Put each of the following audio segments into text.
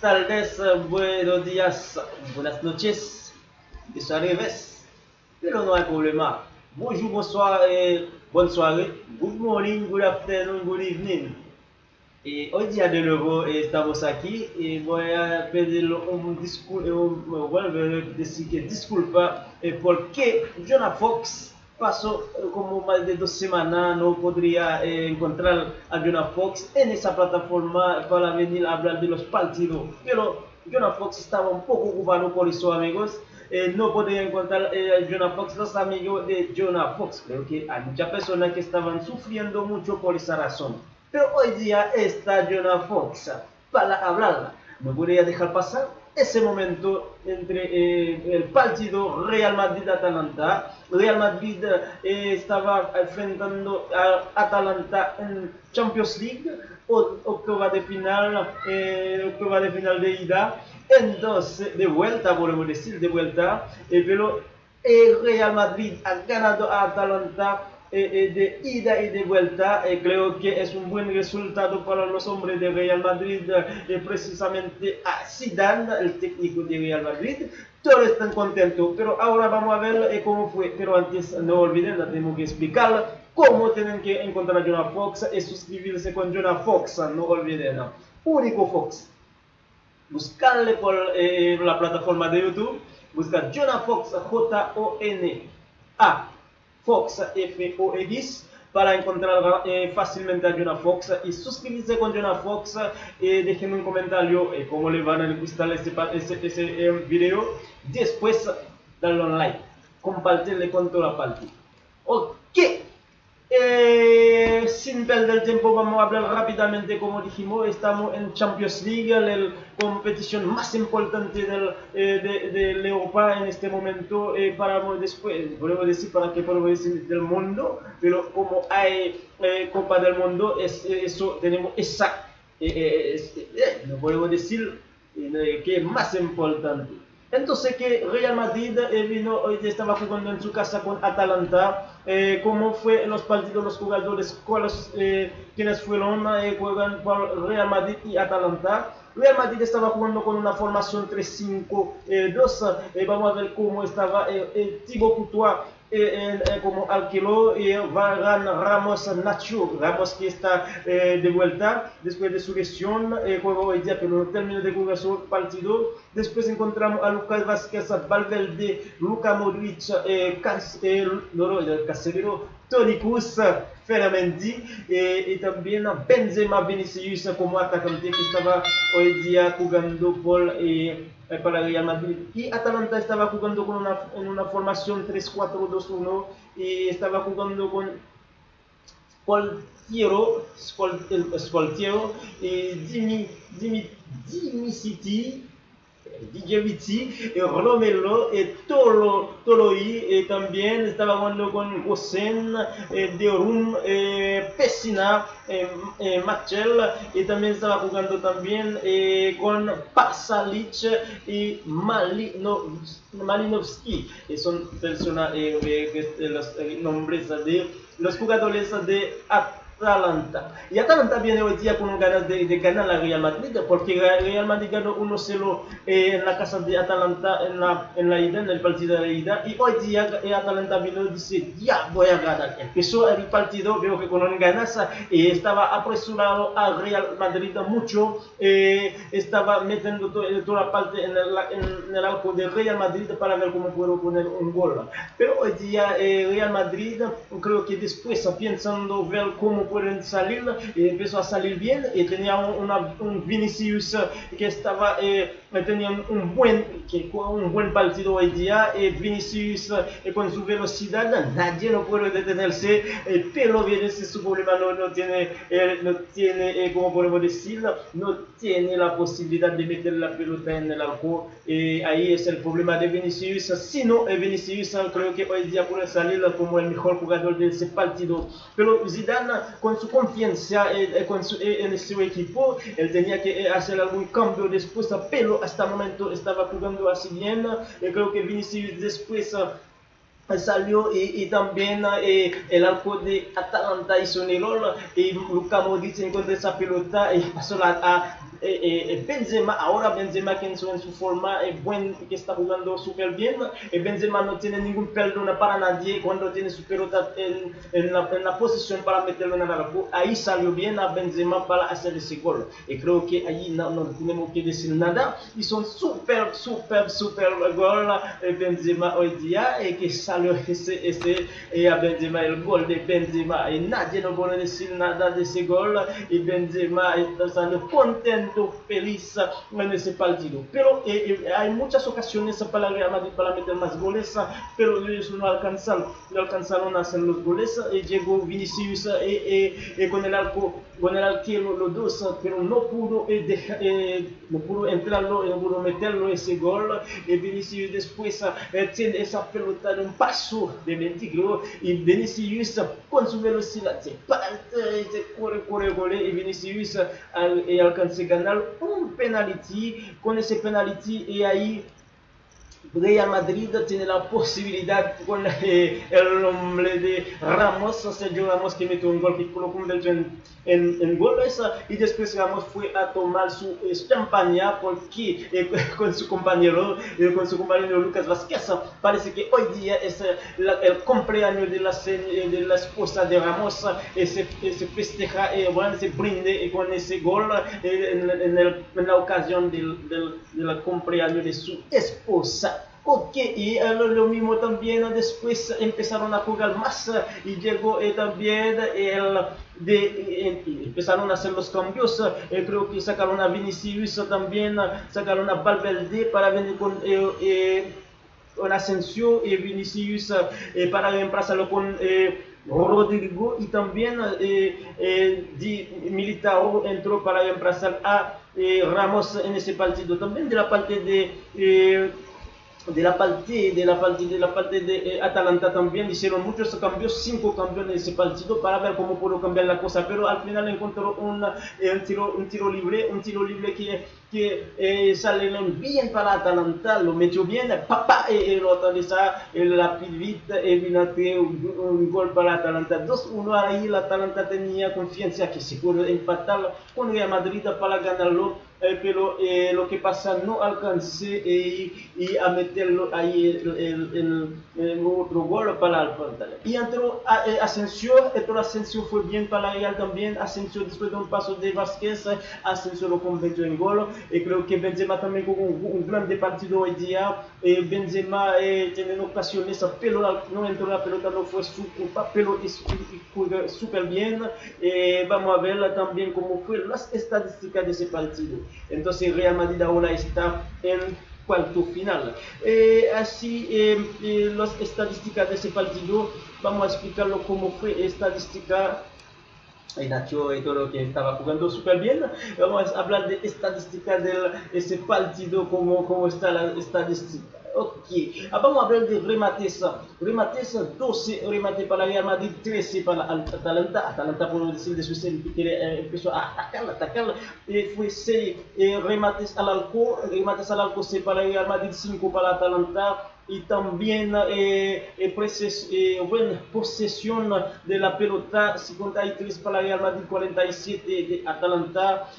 buenas tardes, buenos días, buenas noches, et ça revés. Pero no hay problema. Bonjour, bonsoir et bonne soirée. Good morning, good afternoon, good evening. Y hoy día de nuevo estamos aquí y voy a pedir un disculpa, vuelvo a decir que disculpa porque Jonah Fox pasó como más de 2 semanas, no podría encontrar a Jonah Fox en esa plataforma para venir a hablar de los partidos, pero Jonah Fox estaba un poco ocupado por eso, amigos. No podía encontrar a Jonah Fox, los amigos de Jonah Fox. Creo que hay muchas personas que estaban sufriendo mucho por esa razón. Pero hoy día está Jonah Fox para hablar. No podía dejar pasar ese momento entre el partido Real Madrid-Atalanta. Real Madrid estaba enfrentando a Atalanta en Champions League, octava de final de ida. Entonces, de vuelta, podemos decir, de vuelta, pero el Real Madrid ha ganado a Atalanta de ida y de vuelta. Creo que es un buen resultado para los hombres de Real Madrid, precisamente a Zidane, el técnico de Real Madrid. Todos están contentos, pero ahora vamos a ver cómo fue. Pero antes, no olviden, tenemos que explicar cómo tienen que encontrar a Jonah Fox y suscribirse con Jonah Fox. No olviden, único Fox. Buscarle por la plataforma de YouTube, buscar Jonah Fox, J-O-N-A, Fox, F-O-X, para encontrar fácilmente a Jonah Fox y suscribirse con Jonah Fox. Déjenme un comentario cómo le van a gustar ese video. Después, darle un like, compartirle con toda la parte. Ok. Sin perder tiempo, vamos a hablar rápidamente. Como dijimos, estamos en Champions League, la competición más importante de Europa en este momento. Después, podemos decir, para que podemos decir del mundo, pero como hay Copa del Mundo, eso tenemos esa, no podemos decir que es más importante. Entonces que Real Madrid hoy estaba jugando en su casa con Atalanta. ¿Cómo fue en los partidos los jugadores? ¿Quiénes fueron? Juegan por Real Madrid y Atalanta. Real Madrid estaba jugando con una formación 3-5-2. Vamos a ver cómo estaba Thibaut Courtois como alquiló Varane, Ramos, Nacho. Ramos que está de vuelta después de su lesión, juega hoy día pero no terminó de jugar su partido. Después encontramos a Lucas Vázquez, Valverde, Luka Modric, Casemiro, Toni Kroos, Ferramendi y también Benzema, Vinicius como atacante que estaba hoy día jugando para Real Madrid. Y Atalanta estaba jugando en una formación 3-4-2-1 y estaba jugando con Spoltiero y Dimitri, Romelo, Toloi, y también estaba jugando con Gosen, Deorum, Pessina, Machel, y también estaba jugando con Pasalic y Malinovsky. Son personas, los nombres de los jugadores de Atalanta. Y Atalanta viene hoy día con ganas de ganar a Real Madrid, porque Real Madrid ganó 1-0 en la casa de Atalanta en la ida, en el partido de ida. Y hoy día Atalanta vino y dice, ya voy a ganar. Empezó el partido, veo que con ganas, estaba apresurado a Real Madrid mucho, estaba metiendo toda la parte en el arco de Real Madrid para ver cómo puedo poner un gol. Pero hoy día Real Madrid, creo que después pensando ver cómo pueden salir, empezó a salir bien y tenía un Vinicius que estaba tenía un buen partido hoy día. Vinicius con su velocidad nadie no puede detenerse, pero Vinicius su problema no tiene como podemos decir, no tiene la posibilidad de meter la pelota en el arco. Ahí es el problema de Vinicius. Si no, Vinicius creo que hoy día puede salir como el mejor jugador de ese partido, pero Zidane con su confianza en su equipo, él tenía que hacer algún cambio después, pero hasta el momento estaba jugando así bien. Creo que Vinicius después salió y también el arco de Atalanta hizo un error y Luka Modric encontró esa pelota y pasó a Benzema, ahora Benzema que en su forma buen, que está jugando súper bien, Benzema no tiene ningún perdón para nadie cuando tiene su pelota en la posición para meterlo en el arco. Ahí salió bien a Benzema para hacer ese gol. Y creo que ahí no tenemos que decir nada. Y son súper gol Benzema hoy día, que salió a Benzema, el gol de Benzema. Y nadie no puede decir nada de ese gol. Y Benzema está contento, feliz en ese partido. Pero hay muchas ocasiones para Real Madrid para meter más goles, pero ellos no alcanzaron a hacer los goles. Llegó Vinicius con el arquero los dos, pero no pudo entrarlo, no pudo meterlo ese gol. Vinicius después tiene esa pelota de un paso de Mendigro y Vinicius con su velocidad se corre y Vinicius alcanza a ganar un penalti. Con ese penalti y ahí Real Madrid tiene la posibilidad con el nombre de Ramos, Sergio Ramos, que metió un gol que lo convirtió en goles, y después Ramos fue a tomar su champaña porque con su compañero Lucas Vázquez. Parece que hoy día es el cumpleaños de la esposa de Ramos, se festeja, se brinde con ese gol en la ocasión del cumpleaños de su esposa. Ok, y lo mismo también después empezaron a jugar más y llegó también empezaron a hacer los cambios. Creo que sacaron a Vinicius también, sacaron a Valverde para venir con Asensio y Vinicius para reemplazarlo con Rodrigo, y también Militao entró para reemplazar a Ramos en ese partido. También de la parte de Atalanta también hicieron muchos cambios, 5 cambios en ese partido para ver cómo pudo cambiar la cosa, pero al final encontró un tiro libre que salieron bien para Atalanta, lo metió bien, lo atraviesa la pibita y vino a tener un gol para Atalanta. 2-1, ahí la Atalanta tenía confianza que se puede empatar con Real Madrid para ganarlo, pero lo que pasa, no alcancé y a meterlo ahí el otro gol para el Atalanta. Y entró Asensio fue bien para Real también. Asensio, después de un paso de Vázquez, Asensio lo convirtió en gol. Creo que Benzema también jugó un grande partido hoy día. Benzema tiene ocasiones, pero no entró la pelota, no fue su culpa, pero jugó súper bien. Vamos a ver también cómo fue las estadísticas de ese partido. Entonces Real Madrid ahora está en cuarto final. Así las estadísticas de ese partido, vamos a explicarlo cómo fue estadística. Nacho y todo lo que estaba jugando súper bien. Vamos a hablar de estadísticas de ese partido, cómo está la estadística. Ok, vamos a hablar de remates. 12 remates para Real Madrid, 13 para Atalanta. Atalanta, por decir de su serie, que empezó a atacar. Fue 6 remates al arco, 6 para Real Madrid, 5 para Atalanta. Y también buena posesión de la pelota, 53 para Real Madrid, 47 de Atalanta,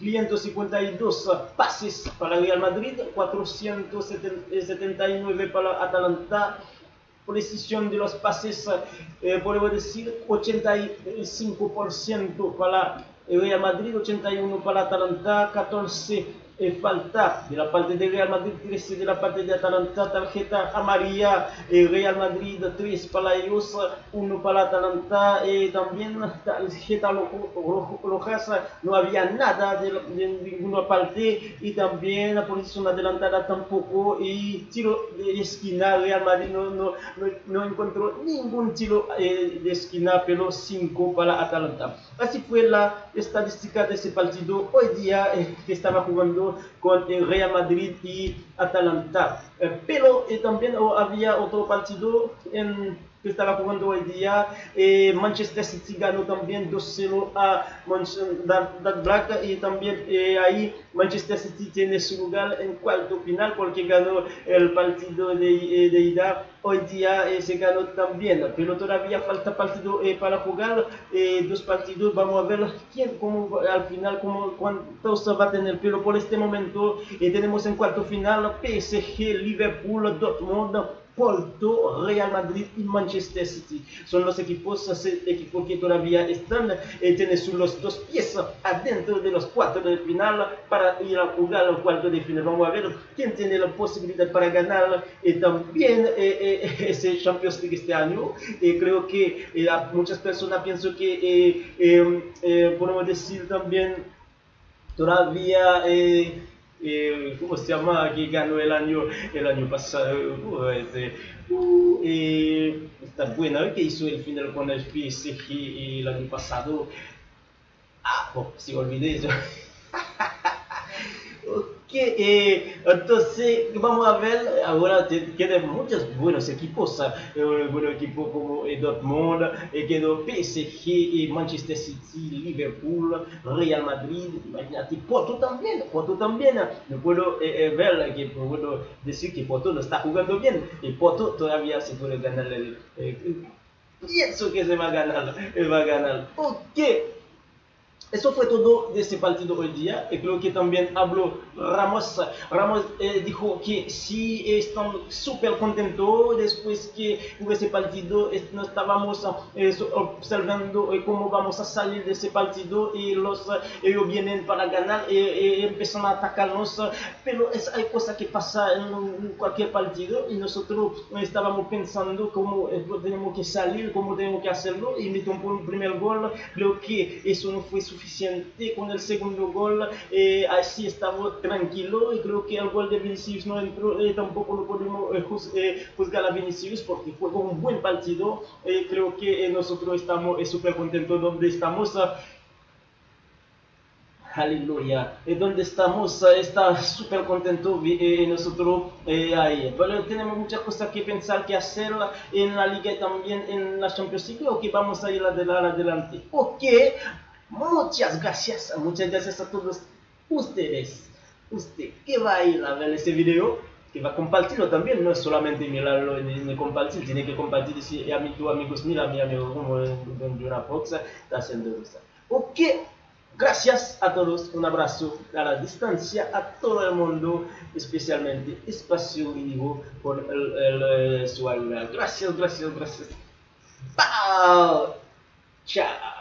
552 pases para Real Madrid, 479 para Atalanta. Precisión de los pases, podemos decir 85% para Real Madrid, 81% para Atalanta, 14 falta de la parte de Real Madrid, 13 de la parte de Atalanta, tarjeta amarilla, Real Madrid 3 para ellos, 1 para Atalanta, también tarjeta rojas, no había nada de ninguna parte, y también la posición adelantada tampoco, y tiro de esquina, Real Madrid no encontró ningún tiro de esquina, pero 5 para Atalanta. Así fue la estadística de ese partido hoy día que estaba jugando con el Real Madrid y Atalanta. Pero también había otro partido que estaba jugando hoy día. Manchester City ganó también 2-0 a Black y también ahí Manchester City tiene su lugar en cuarto final porque ganó el partido de ida. Hoy día se ganó también, pero todavía falta partido para jugar, 2 partidos. Vamos a ver cómo al final, cuántos va a tener, pero por este momento tenemos en cuarto final PSG, Liverpool, Dortmund, Porto, Real Madrid y Manchester City. Son los equipos que todavía están, tienen los 2 pies adentro de los cuartos de final para ir a jugar al cuarto de final. Vamos a ver quién tiene la posibilidad para ganar también ese Champions League este año. Creo que muchas personas piensan que podemos decir también todavía ¿cómo se llama? Que ganó el año pasado. Está buena que hizo el final con el PSG el año pasado. Si olvidé eso. Ok, entonces vamos a ver, ahora quedan muchos buenos equipos, buenos equipos como Dortmund, quedó PSG, Manchester City, Liverpool, Real Madrid, imagínate, Porto también, no puedo ver, que puedo decir que Porto no está jugando bien, y Porto todavía se puede ganar, pienso que se va a ganar, ok. Eso fue todo de este partido hoy día. Creo que también habló Ramos. Ramos dijo que sí están súper contentos después que hubo ese partido. No estábamos observando cómo vamos a salir de ese partido y ellos vienen para ganar y empiezan a atacarnos. Pero hay cosas que pasan en cualquier partido y nosotros estábamos pensando cómo tenemos que salir, cómo tenemos que hacerlo y metimos un primer gol. Creo que eso no fue suficiente con el segundo gol, así estamos tranquilos y creo que el gol de Vinicius no entró, tampoco lo podemos juzgar a Vinicius porque fue un buen partido. Creo que nosotros estamos súper contentos donde estamos. Aleluya, donde estamos, está súper contento nosotros ahí. Pero tenemos muchas cosas que pensar, que hacer en la liga y también en la Champions League, o que vamos a ir adelante. Ok, muchas gracias a todos ustedes. Usted que va a ir a ver ese video, que va a compartirlo también, no es solamente mirarlo y compartir, tiene que compartir si a tus amigos, mira, mi amigo como en una Fox está haciendo eso. Ok. Gracias a todos, un abrazo a la distancia a todo el mundo, especialmente Espacio Vivo por su ayuda. Gracias. Chao.